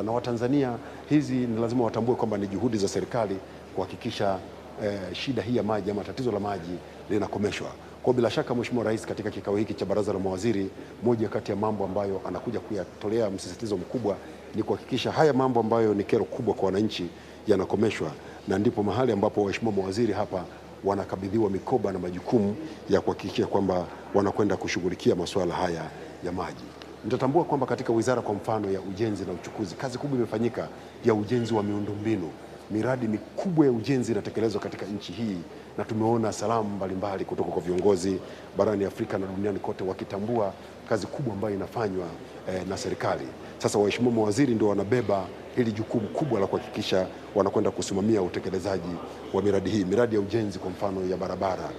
na Watanzania hizi ni lazima watambue kwamba ni juhudi za serikali kuhakikisha shida hii ya maji ama tatizo la maji linakomeshwa. Kwa bila shaka Mheshimiwa Rais katika kikao hiki cha baraza la mawaziri, moja kati ya mambo ambayo anakuja kuyatolea msisitizo mkubwa ni kuhakikisha haya mambo ambayo ni kero kubwa kwa wananchi yanakomeshwa, na ndipo mahali ambapo waheshimiwa mawaziri hapa wanakabidhiwa mikoba na majukumu ya kuhakikisha kwamba wanakwenda kushughulikia masuala haya ya maji. Mtatambua kwamba katika wizara kwa mfano ya ujenzi na uchukuzi, kazi kubwa imefanyika ya ujenzi wa miundombinu. Miradi mikubwa ya ujenzi inatekelezwa katika nchi hii, na tumeona salamu mbalimbali kutoka kwa viongozi barani Afrika na duniani kote wakitambua kazi kubwa ambayo inafanywa na serikali. Sasa waheshimiwa mawaziri ndio wanabeba hili jukumu kubwa la kuhakikisha wanakwenda kusimamia utekelezaji wa miradi hii. Miradi ya ujenzi kwa mfano ya barabara,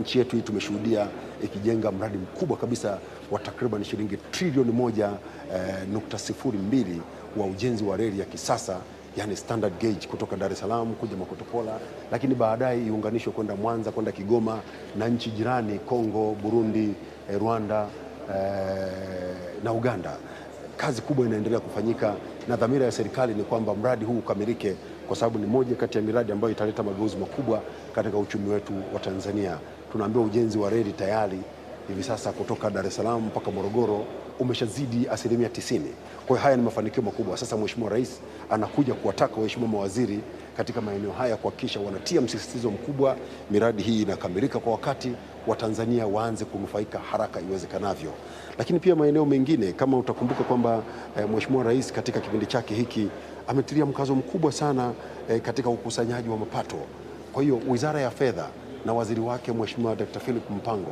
nchi yetu hii tumeshuhudia ikijenga mradi mkubwa kabisa wa takriban shilingi trilioni 1.02 wa ujenzi wa reli ya kisasa, yani standard gauge kutoka Dar es Salaam kuja Makotokola, lakini baadaye iunganishwe kwenda Mwanza, kwenda Kigoma na nchi jirani Kongo, Burundi, Rwanda na Uganda. Kazi kubwa inaendelea kufanyika na dhamira ya serikali ni kwamba mradi huu ukamilike, kwa sababu ni moja kati ya miradi ambayo italeta mageuzi makubwa katika uchumi wetu wa Tanzania. Tunaambiwa ujenzi wa reli tayari hivi sasa kutoka Dar es Salaam mpaka Morogoro umeshazidi 90%. Kwa hiyo haya ni mafanikio makubwa. Sasa Mheshimiwa Rais anakuja kuwataka waheshimiwa mawaziri katika maeneo haya kuhakikisha wanatia msisitizo mkubwa miradi hii inakamilika kwa wakati, Watanzania waanze kunufaika haraka iwezekanavyo. Lakini pia maeneo mengine kama utakumbuka kwamba Mheshimiwa Rais katika kipindi chake hiki ametilia mkazo mkubwa sana katika ukusanyaji wa mapato. Kwa hiyo Wizara ya Fedha na waziri wake Mheshimiwa Dr. Philip Mpango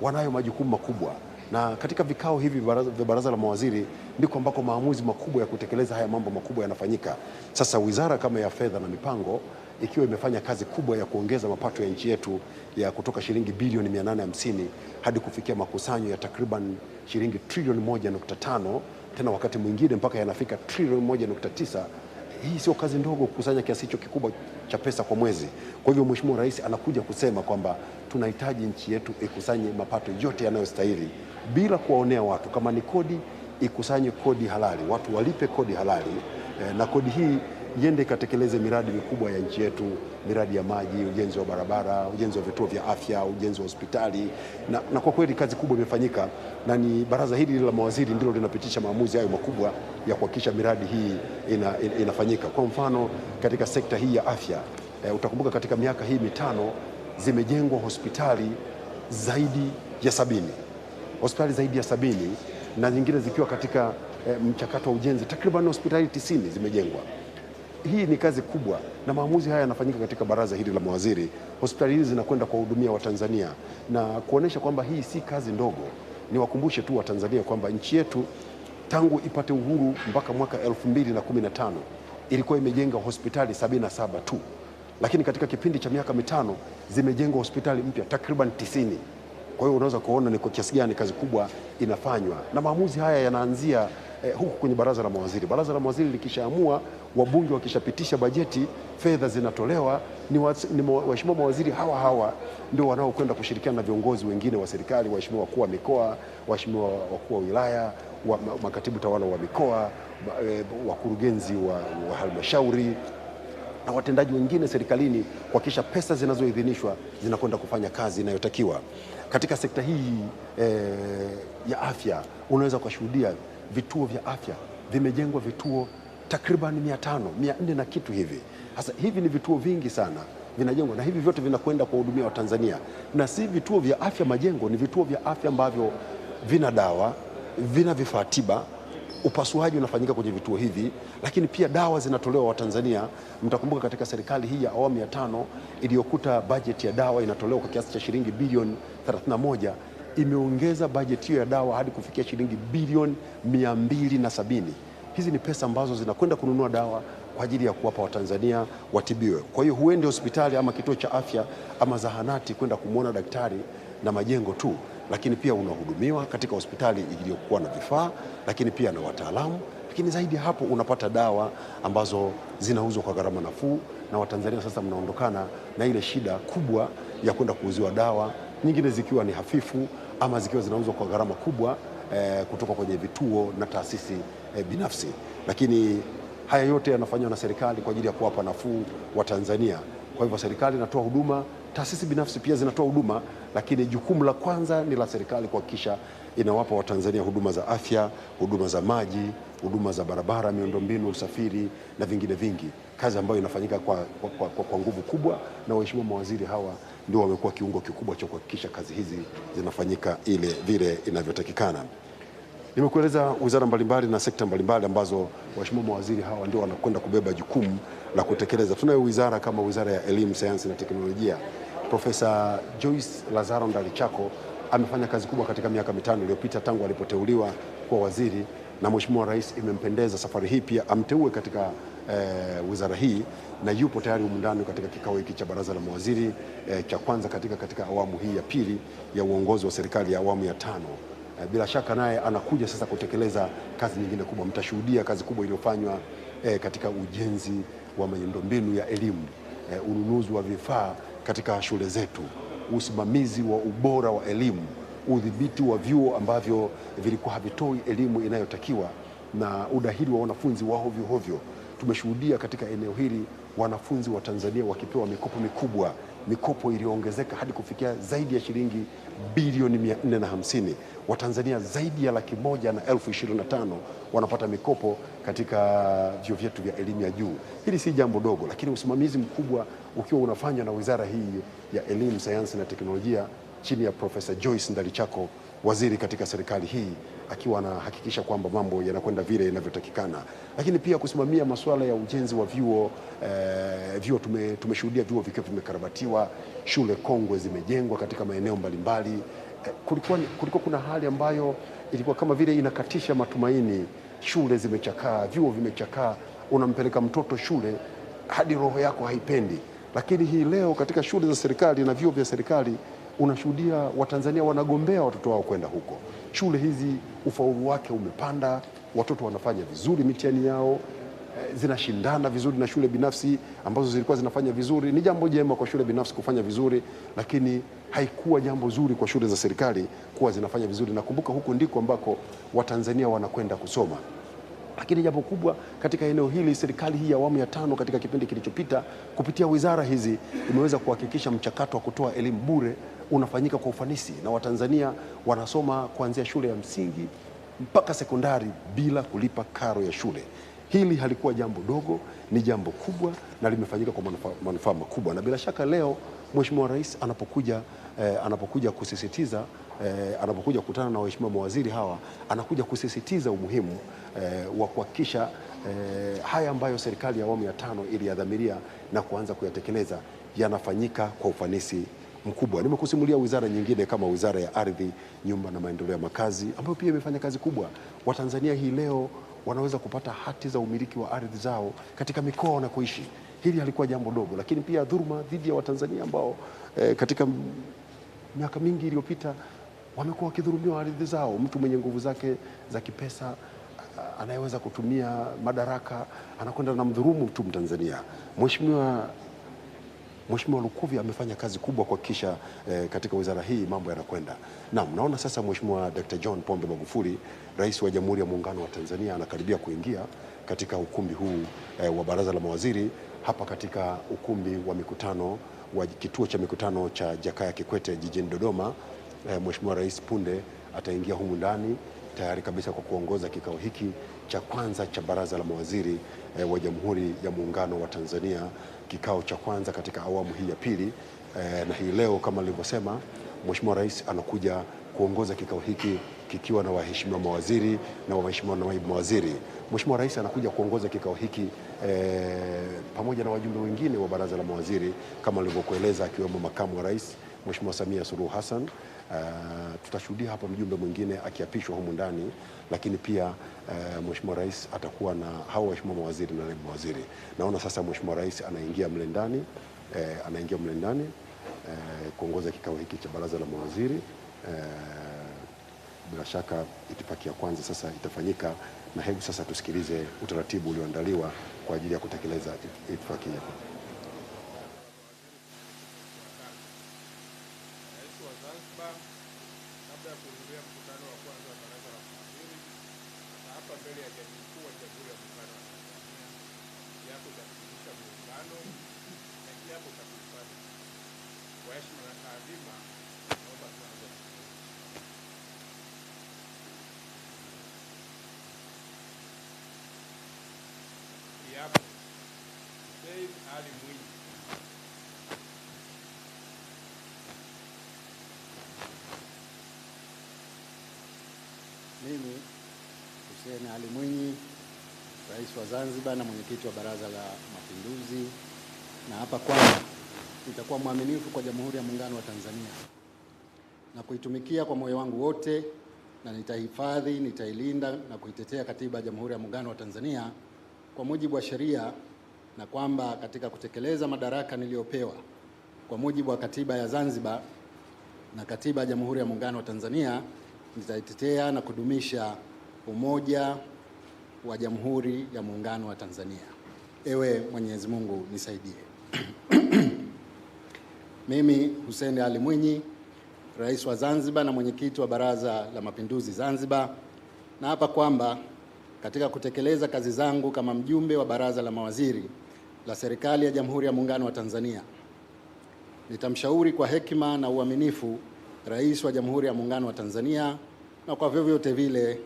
wanayo majukumu makubwa, na katika vikao hivi vya baraza la mawaziri ndiko ambako maamuzi makubwa ya kutekeleza haya mambo makubwa yanafanyika. Sasa wizara kama ya Fedha na Mipango ikiwa imefanya kazi kubwa ya kuongeza mapato ya nchi yetu ya kutoka shilingi bilioni 850 hadi kufikia makusanyo ya takriban shilingi trilioni 1.5, tena wakati mwingine mpaka yanafika trilioni 1.9. Hii sio kazi ndogo kukusanya kiasi hicho kikubwa cha pesa kwa mwezi. Kwa hivyo Mheshimiwa Rais anakuja kusema kwamba tunahitaji nchi yetu ikusanye mapato yote yanayostahili bila kuwaonea watu. Kama ni kodi, ikusanye kodi halali, watu walipe kodi halali, na kodi hii iende ikatekeleze miradi mikubwa ya nchi yetu, miradi ya maji, ujenzi wa barabara, ujenzi wa vituo vya afya, ujenzi wa hospitali, na kwa kweli kazi kubwa imefanyika, na ni baraza hili la mawaziri ndilo linapitisha maamuzi hayo makubwa ya kuhakikisha miradi hii inafanyika. Kwa mfano katika sekta hii ya afya, utakumbuka katika miaka hii mitano zimejengwa hospitali zaidi ya 70. Hospitali zaidi ya 70 na nyingine zikiwa katika mchakato wa ujenzi, takriban hospitali 90 zimejengwa. Hii ni kazi kubwa na maamuzi haya yanafanyika katika baraza hili la mawaziri. Hospitali hizi zinakwenda kuwahudumia Watanzania na kuonesha kwamba hii si kazi ndogo. Niwakumbushe tu Watanzania kwamba nchi yetu tangu ipate uhuru mpaka mwaka 2015 ilikuwa imejenga hospitali 77 tu, lakini katika kipindi cha miaka mitano zimejengwa hospitali mpya takriban 90. Kwa hiyo unaweza kuona ni kwa kiasi gani kazi kubwa inafanywa, na maamuzi haya yanaanzia huku kwenye baraza la mawaziri. Baraza la mawaziri likishaamua, wabunge wakishapitisha bajeti, fedha zinatolewa, ni waheshimiwa mawaziri hawa ndio wanaokwenda kushirikiana na viongozi wengine wa serikali, waheshimiwa wakuu wa mikoa, waheshimiwa wakuu wa wilaya, makatibu tawala wa mikoa, wakurugenzi wa halmashauri na watendaji wengine serikalini kuhakikisha pesa zinazoidhinishwa zinakwenda kufanya kazi inayotakiwa. Katika sekta hii ya afya unaweza kushuhudia vituo vya afya vimejengwa, vituo takriban 500, 400 na kitu hivi. Sasa hivi ni vituo vingi sana vinajengwa, na hivi vyote vinakwenda kuwahudumia Watanzania, na si vituo vya afya majengo, ni vituo vya afya ambavyo vina dawa, vina vifaa tiba, upasuaji unafanyika kwenye vituo hivi, lakini pia dawa zinatolewa Watanzania. Mtakumbuka katika serikali hii ya awamu ya 5 iliyokuta bajeti ya dawa inatolewa kwa kiasi cha shilingi bilioni 31, imeongeza bajeti hiyo ya dawa hadi kufikia shilingi bilioni 270. Hizi ni pesa ambazo zinakwenda kununua dawa kwa ajili ya kuwapa Watanzania watibiwe. Kwa hiyo huende hospitali ama kituo cha afya ama zahanati kwenda kumwona daktari na majengo tu, lakini pia unahudumiwa katika hospitali iliyokuwa na vifaa, lakini pia na wataalamu, lakini zaidi hapo unapata dawa ambazo zinauzwa kwa gharama nafuu, na Watanzania sasa mnaondokana na ile shida kubwa ya kwenda kuuziwa dawa nyingine zikiwa ni hafifu ama zikiwa zinauzwa kwa gharama kubwa kutoka kwenye vituo na taasisi binafsi. lakini haya yote yanafanywa na serikali kwa ajili ya kuwapa nafuu wa Tanzania. Kwa hivyo serikali inatoa huduma, taasisi binafsi pia zinatoa huduma, lakini jukumu la kwanza ni la serikali kuhakikisha inawapa Watanzania huduma za afya, huduma za maji, huduma za barabara, miundombinu, usafiri na vingine vingi, kazi ambayo inafanyika kwa nguvu kubwa, na waheshimiwa mawaziri hawa ndio wamekuwa kiungo kikubwa cha kuhakikisha kazi hizi zinafanyika vile inavyotakikana. Nimekueleza wizara mbalimbali na sekta mbalimbali ambazo waheshimiwa mawaziri hawa ndio wanakwenda kubeba jukumu la kutekeleza. Tunayo wizara kama wizara ya elimu, sayansi na teknolojia. Profesa Joyce Lazaro Ndalichako amefanya kazi kubwa katika miaka 5 iliyopita tangu alipoteuliwa kuwa waziri, na Mheshimiwa Rais imempendeza safari hii pia amteue katika wizara hii, na yupo tayari humu ndani katika kikao hiki cha baraza la mawaziri cha kwanza katika awamu hii ya pili ya uongozi wa serikali ya awamu ya 5. Bila shaka naye anakuja sasa kutekeleza kazi nyingine kubwa. Mtashuhudia kazi kubwa iliyofanywa katika ujenzi wa miundombinu ya elimu, ununuzi wa vifaa katika shule zetu, usimamizi wa ubora wa elimu, udhibiti wa vyuo ambavyo vilikuwa havitoi elimu inayotakiwa, na udahili wa wanafunzi wa hovyo hovyo. Tumeshuhudia katika eneo hili wanafunzi wa Tanzania wakipewa mikopo mikubwa, mikopo iliyoongezeka hadi kufikia zaidi ya shilingi bilioni 450. Watanzania zaidi ya 125,000 wanapata mikopo katika vyuo vyetu vya elimu ya juu. Hili si jambo dogo, lakini usimamizi mkubwa ukiwa unafanywa na wizara hii ya elimu, sayansi na teknolojia chini ya Profesa Joyce Ndalichako, waziri katika serikali hii, akiwa anahakikisha kwamba mambo yanakwenda vile inavyotakikana. Lakini pia kusimamia masuala ya ujenzi wa vyuo. Tumeshuhudia vyuo vikiwa vimekarabatiwa, shule kongwe zimejengwa katika maeneo mbalimbali. Kulikuwa kuna hali ambayo ilikuwa kama vile inakatisha matumaini. Shule zimechakaa, vyuo vimechakaa, unampeleka mtoto shule hadi roho yako haipendi. Lakini hii leo katika shule za serikali na vyuo vya serikali unashuhudia Watanzania wanagombea watoto wao kwenda huko. Shule hizi ufaulu wake umepanda, watoto wanafanya vizuri mitihani yao, zinashindana vizuri na shule binafsi ambazo zilikuwa zinafanya vizuri. Ni jambo jema kwa shule binafsi kufanya vizuri, lakini haikuwa jambo zuri kwa shule za serikali kuwa zinafanya vizuri. Nakumbuka huko ndiko ambako Watanzania wanakwenda kusoma. Lakini jambo kubwa katika eneo hili, serikali hii ya awamu ya 5 katika kipindi kilichopita kupitia wizara hizi imeweza kuhakikisha mchakato wa kutoa elimu bure unafanyika kwa ufanisi, na Watanzania wanasoma kuanzia shule ya msingi mpaka sekondari bila kulipa karo ya shule. Hili halikuwa jambo dogo, ni jambo kubwa na limefanyika kwa manufaa makubwa, na bila shaka leo Mheshimiwa Rais anapokuja kusisitiza, anapokuja kukutana na waheshimiwa mawaziri hawa, anakuja kusisitiza umuhimu wa kuhakikisha haya ambayo serikali ya awamu ya 5 iliyadhamiria na kuanza kuyatekeleza yanafanyika kwa ufanisi mkubwa. Nimekusimulia wizara nyingine kama wizara ya ardhi, nyumba na maendeleo ya makazi ambayo pia imefanya kazi kubwa. Watanzania hii leo wanaweza kupata hati za umiliki wa ardhi zao katika mikoa wanakoishi. Hili halikuwa jambo dogo, lakini pia dhuluma dhidi ya Watanzania ambao katika miaka mingi iliyopita wamekuwa wakidhulumiwa ardhi zao. Mtu mwenye nguvu zake za kipesa anayeweza kutumia madaraka anakwenda na mdhulumu tu Mtanzania. Mheshimiwa Lukuvi amefanya kazi kubwa kuhakikisha katika wizara hii mambo yanakwenda. Naam, naona sasa Mheshimiwa Dr. John Pombe Magufuli, Rais wa Jamhuri ya Muungano wa Tanzania, anakaribia kuingia katika ukumbi huu wa baraza la mawaziri hapa katika ukumbi wa mikutano wa kituo cha mikutano cha Jakaya Kikwete jijini Dodoma. Mheshimiwa Rais punde ataingia humu ndani tayari kabisa kwa kuongoza kikao hiki cha kwanza cha baraza la mawaziri wa Jamhuri ya Muungano wa Tanzania, kikao cha kwanza katika awamu hii ya pili. Na hii leo kama nilivyosema, Mheshimiwa Rais anakuja kuongoza kikao hiki kikiwa na waheshimiwa mawaziri na waheshimiwa naibu mawaziri. Mheshimiwa Rais anakuja kuongoza kikao hiki pamoja na wajumbe wengine wa baraza la mawaziri kama nilivyokueleza, akiwemo makamu wa rais Mheshimiwa Samia Suluhu Hassan. Tutashuhudia hapa mjumbe mwingine akiapishwa humu ndani, lakini pia Mheshimiwa Rais atakuwa na hao waheshimiwa mawaziri na naibu mawaziri. Naona sasa Mheshimiwa Rais anaingia mle ndani, kuongoza kikao hiki cha baraza la mawaziri. Bila shaka itifaki ya kwanza sasa itafanyika, na hebu sasa tusikilize utaratibu ulioandaliwa kwa ajili ya kutekeleza itifaki hiyo. Kabla ya kuhudhuria mkutano wa kwanza wa baraza la mawaziri, hapa mbele ya Jaji Mkuu wa Jamhuri ya Muungano wa Tanzania kiapo cha kudumisha muungano na kiapo cha kuhifadhi. Kwa heshima na taadhima, naomba tuanze. Kiapo. Hussein Ali Mwinyi. Mimi Hussein Ali Mwinyi, Rais wa Zanzibar na mwenyekiti wa Baraza la Mapinduzi, na hapa kwamba nitakuwa mwaminifu kwa Jamhuri ya Muungano wa Tanzania na kuitumikia kwa moyo wangu wote, na nitahifadhi, nitailinda na kuitetea Katiba ya Jamhuri ya Muungano wa Tanzania kwa mujibu wa sheria, na kwamba katika kutekeleza madaraka niliyopewa kwa mujibu wa Katiba ya Zanzibar na Katiba ya Jamhuri ya Muungano wa Tanzania nitaitetea na kudumisha umoja wa Jamhuri ya Muungano wa Tanzania. Ewe Mwenyezi Mungu nisaidie. Mimi Hussein Ali Mwinyi, Rais wa Zanzibar na mwenyekiti wa Baraza la Mapinduzi Zanzibar, na hapa kwamba katika kutekeleza kazi zangu kama mjumbe wa Baraza la Mawaziri la Serikali ya Jamhuri ya Muungano wa Tanzania, nitamshauri kwa hekima na uaminifu Rais wa Jamhuri ya Muungano wa Tanzania, na kwa vyovyote vile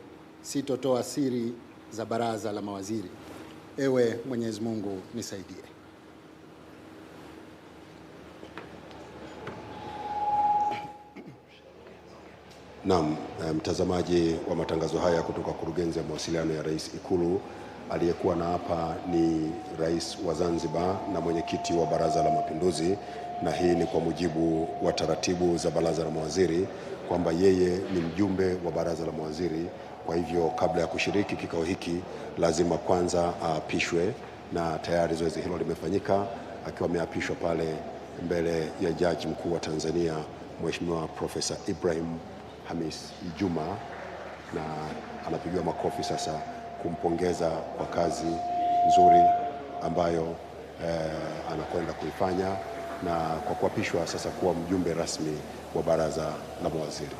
sitotoa siri za Baraza la Mawaziri. Ewe Mwenyezi Mungu nisaidie. Naam, mtazamaji wa matangazo haya kutoka Kurugenzi ya Mawasiliano ya Rais Ikulu, aliyekuwa na hapa ni Rais wa Zanzibar na mwenyekiti wa Baraza la Mapinduzi, na hii ni kwa mujibu wa taratibu za Baraza la Mawaziri kwamba yeye ni mjumbe wa Baraza la Mawaziri. Kwa hivyo kabla ya kushiriki kikao hiki lazima kwanza aapishwe, na tayari zoezi hilo limefanyika akiwa ameapishwa pale mbele ya Jaji Mkuu wa Tanzania Mheshimiwa Profesa Ibrahim Hamis Juma, na anapigiwa makofi sasa kumpongeza kwa kazi nzuri ambayo anakwenda kuifanya na kwa kuapishwa sasa kuwa mjumbe rasmi wa Baraza la Mawaziri.